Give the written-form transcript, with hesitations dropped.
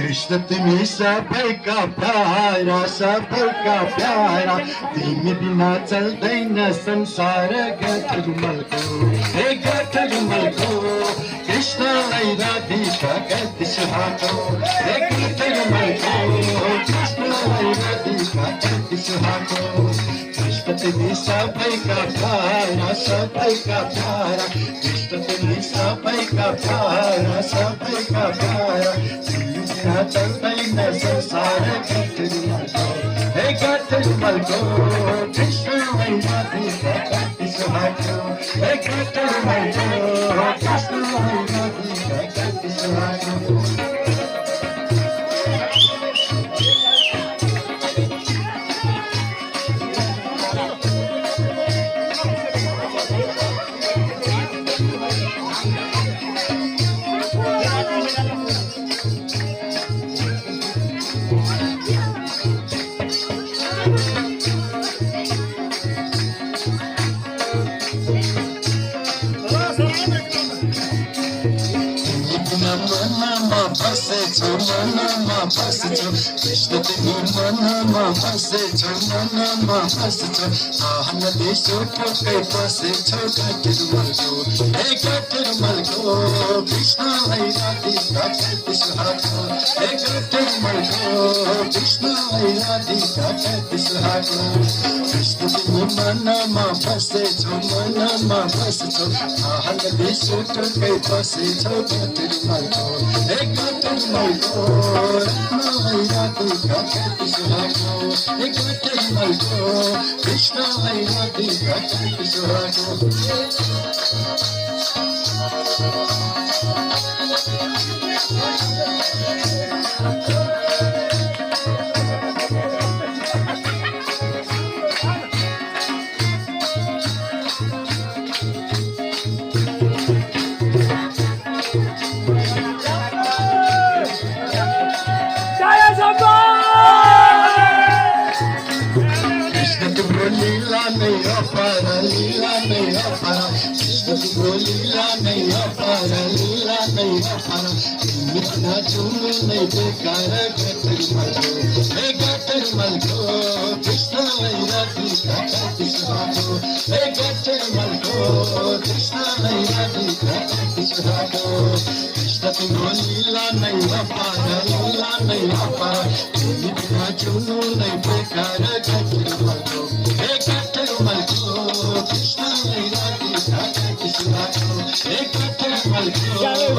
कृष्ण तुम्ही सबका प्यारा, सबका प्यारा, तुम्ही बिना चलतै न संसार गठुमल को, हे गठुमल को, कृष्णलाई राधिका कति सुहाको, हे गठुमल को, कृष्णलाई राधिका कति सुहाको। कृष्ण तुम्ही सबका प्यारा, सबका प्यारा, कृष्ण तुम्ही सबका प्यारा, सबका प्यारा, चलतै न संसार गठुमल को, हे गठुमल को, कृष्णलाई राधिका कति सुहाको, हे गठुमल को, कृष्णलाई राधिका कति सुहाको। मनमा बसेछु, मनमा बसेछु, कृष्ण तिमी मनमा बसेछु, मनमा बसेछु, सहन दिसो पक्कै बसेछु गठुमलको, हे गठुमलको, कृष्णलाई राधिका कति सुहाको, हे गठुमलको, कृष्णलाई राधिका कति सुहाको। कृष्ण तिमी मनमा बसेछु, मनमा बसेछु, सहन दिसो पक्कै बसेछु गठुमलको, हे गठुमलको, कृष्णलाई राधिका कति सुहाको, हे गठुमलको, कृष्णलाई राधिका कति सुहाको। लीला नहीं अपारा, लीला नहीं अपारा, कृष्ण तुमको लीला नहीं अपारा, लीला नहीं अपारा, मिठना चूम नहीं बेकार गठुमल को, हे गठुमल को, कृष्णलाई राधिका कति सुहाको, हे गठुमल को, कृष्णलाई राधिका कति सुहाको। कृष्ण तुमको लीला नहीं अपारा, लीला नहीं अपारा, मिठना चूम नहीं बेकार गठुमल को, हे गठुमल को, कृष्णलाई राधिका कति सुहाको, हे गठुमल को।